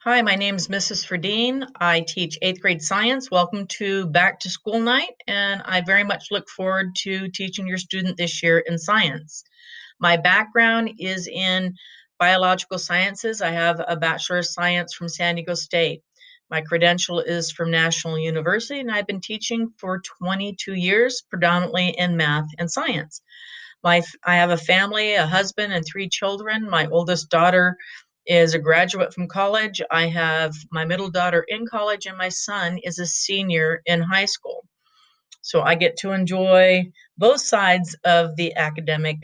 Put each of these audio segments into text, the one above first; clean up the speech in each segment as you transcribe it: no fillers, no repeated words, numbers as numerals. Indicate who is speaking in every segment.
Speaker 1: Hi, my name is Mrs. Ferdine. I teach 8th grade science. Welcome to Back to School Night, and I very much look forward to teaching your student this year in science. My background is in biological sciences. I have a Bachelor of Science from San Diego State. My credential is from National University, and I've been teaching for 22 years, predominantly in math and science. I have a family, a husband, and 3 children. My oldest daughter is a graduate from college. I have my middle daughter in college, and my son is a senior in high school. So I get to enjoy both sides of the academic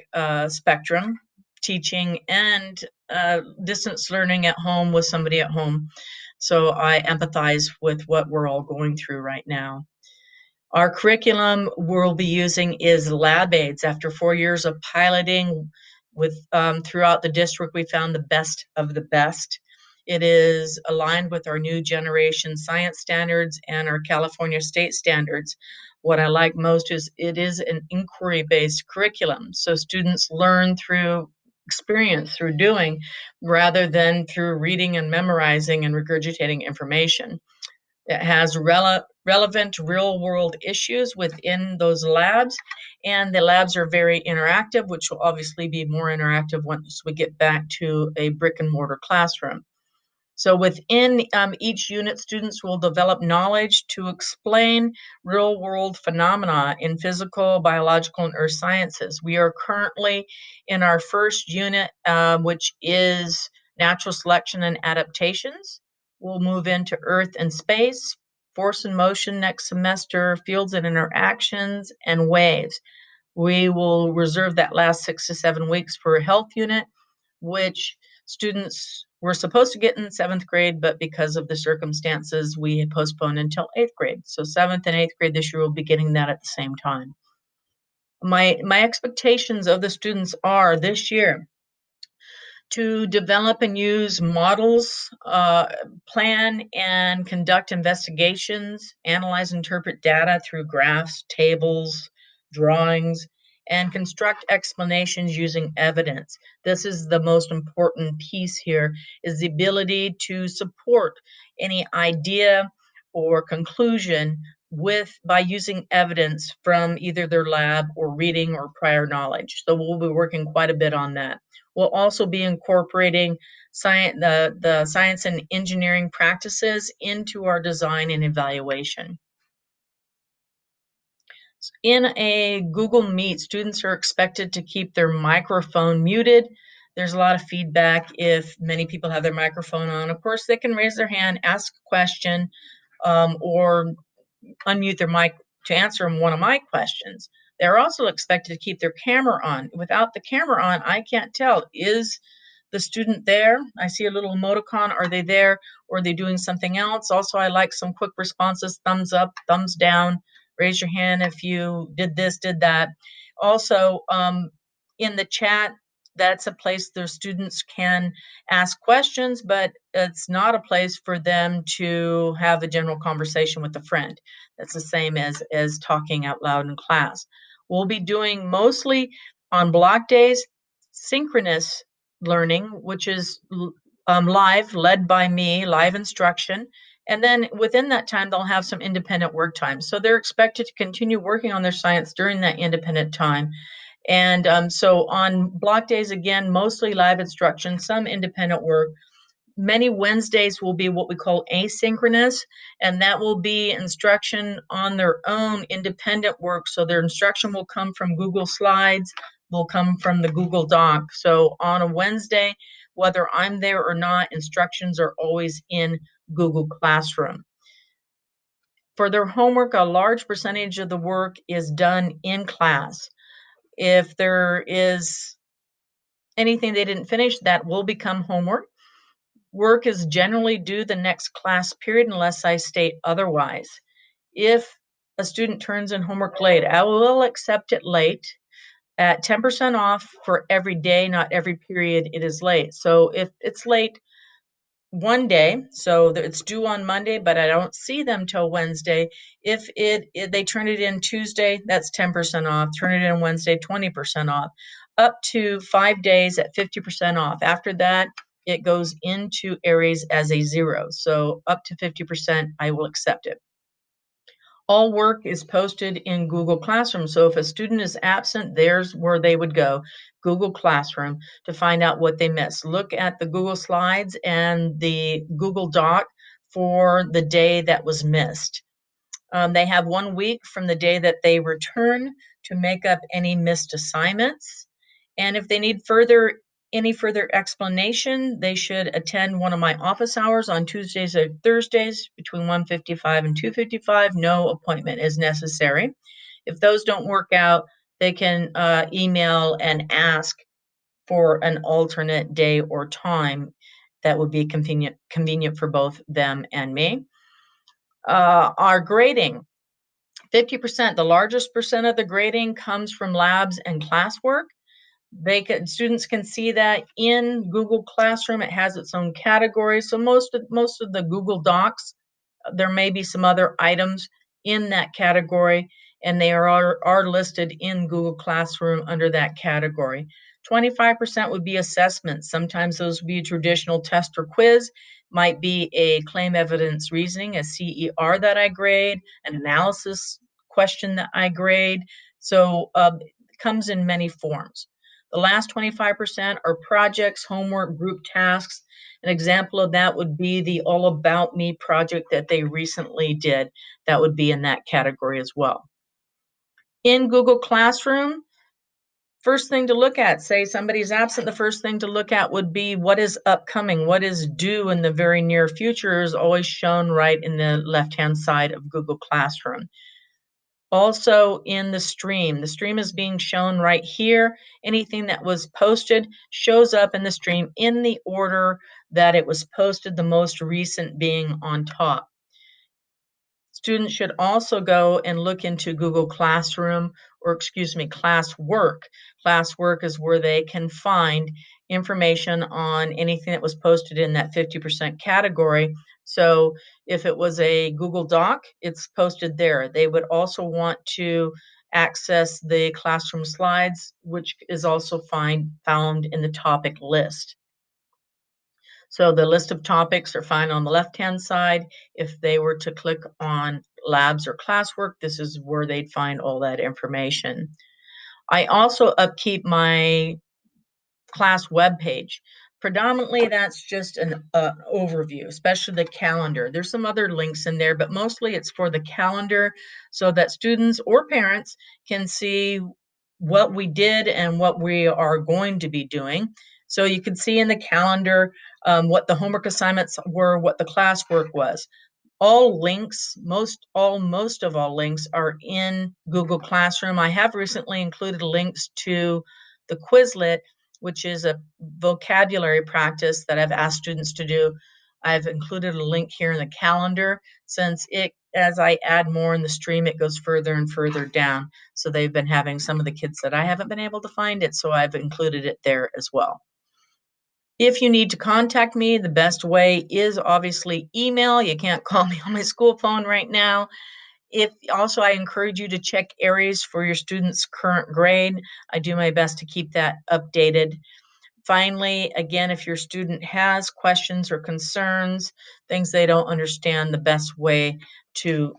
Speaker 1: spectrum, teaching and distance learning at home with somebody at home. So I empathize with what we're all going through right now. Our curriculum we'll be using is LabAIDS. After 4 years of piloting with throughout the district, we found the best of the best. It is aligned with our new generation science standards and our California state standards. What I like most is it is an inquiry-based curriculum. So students learn through experience, through doing, rather than through reading and memorizing and regurgitating information. It has relevant real world issues within those labs, and the labs are very interactive, which will obviously be more interactive once we get back to a brick and mortar classroom. So within each unit, students will develop knowledge to explain real world phenomena in physical, biological, and earth sciences. We are currently in our first unit, which is natural selection and adaptations. We'll move into earth and space, force and motion next semester, fields and interactions, and waves. We will reserve that last 6 to 7 weeks for a health unit, which students were supposed to get in 7th grade, but because of the circumstances, we had postponed until 8th grade. So 7th and 8th grade this year will be getting that at the same time. My expectations of the students are this year to develop and use models, plan and conduct investigations, analyze and interpret data through graphs, tables, drawings, and construct explanations using evidence. This is the most important piece here, is the ability to support any idea or conclusion by using evidence from either their lab or reading or prior knowledge. So we'll be working quite a bit on that. We'll also be incorporating the science and engineering practices into our design and evaluation. In a Google Meet, students are expected to keep their microphone muted. There's a lot of feedback if many people have their microphone on. Of course, they can raise their hand, ask a question, or unmute their mic to answer one of my questions. They're also expected to keep their camera on. Without the camera on, I can't tell, is the student there? I see a little emoticon. Are they there, or are they doing something else? Also, I like some quick responses, thumbs up, thumbs down, raise your hand if you did this, did that. Also, in the chat, that's a place their students can ask questions, but it's not a place for them to have a general conversation with a friend. That's the same as talking out loud in class. We'll be doing mostly on block days synchronous learning, which is live, led by me, live instruction. And then within that time, they'll have some independent work time. So they're expected to continue working on their science during that independent time. And so on block days, again, mostly live instruction, some independent work. Many Wednesdays will be what we call asynchronous, and that will be instruction on their own independent work. So their instruction will come from Google Slides, will come from the Google Doc. So on a Wednesday, whether I'm there or not, instructions are always in Google Classroom. For their homework, a large percentage of the work is done in class. If there is anything they didn't finish, that will become homework. Work is generally due the next class period unless I state otherwise. If a student turns in homework late, I will accept it late at 10% off for every day, not every period it is late. So if it's late one day, so it's due on Monday, but I don't see them till Wednesday. If they turn it in Tuesday, that's 10% off. Turn it in Wednesday, 20% off. Up to 5 days at 50% off. After that, it goes into Aries as a 0. So up to 50%, I will accept it. All work is posted in Google Classroom. So if a student is absent, there's where they would go, Google Classroom, to find out what they missed. Look at the Google Slides and the Google Doc for the day that was missed. They have 1 week from the day that they return to make up any missed assignments. And if they need any further explanation, they should attend one of my office hours on Tuesdays or Thursdays between 1:55 and 2:55. No appointment is necessary. If those don't work out, they can email and ask for an alternate day or time that would be convenient for both them and me. Our grading, 50%, the largest percent of the grading comes from labs and classwork. Students can see that in Google Classroom. It has its own category. So most of the Google Docs, there may be some other items in that category, and they are listed in Google Classroom under that category. 25% would be assessments. Sometimes those would be a traditional test or quiz, might be a claim evidence reasoning, a CER that I grade, an analysis question that I grade. So it comes in many forms. The last 25% are projects, homework, group tasks. An example of that would be the All About Me project that they recently did. That would be in that category as well. In Google Classroom, first thing to look at, say somebody's absent, the first thing to look at would be what is upcoming, what is due in the very near future is always shown right in the left-hand side of Google Classroom. Also in the stream is being shown right here. Anything that was posted shows up in the stream in the order that it was posted, the most recent being on top. Students should also go and look into Google Classroom, or excuse me, Classwork. Classwork is where they can find information on anything that was posted in that 50% category. So if it was a Google Doc, it's posted there. They would also want to access the classroom slides, which is also found in the topic list. So the list of topics are found on the left-hand side. If they were to click on labs or classwork, this is where they'd find all that information. I also upkeep my class webpage. Predominantly, that's just an overview, especially the calendar. There's some other links in there, but mostly it's for the calendar so that students or parents can see what we did and what we are going to be doing. So you can see in the calendar what the homework assignments were, what the classwork was. All links, most of all links are in Google Classroom. I have recently included links to the Quizlet, which is a vocabulary practice that I've asked students to do. I've included a link here in the calendar since as I add more in the stream, it goes further and further down. So they've been having some of the kids that I haven't been able to find it, so I've included it there as well. If you need to contact me, the best way is obviously email. You can't call me on my school phone right now. I encourage you to check Aries for your student's current grade. I do my best to keep that updated. Finally, again, if your student has questions or concerns, things they don't understand, the best way to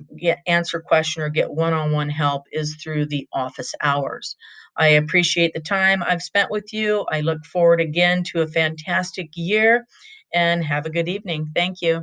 Speaker 1: answer question or get one-on-one help is through the office hours. I appreciate the time I've spent with you. I look forward again to a fantastic year, and have a good evening. Thank you.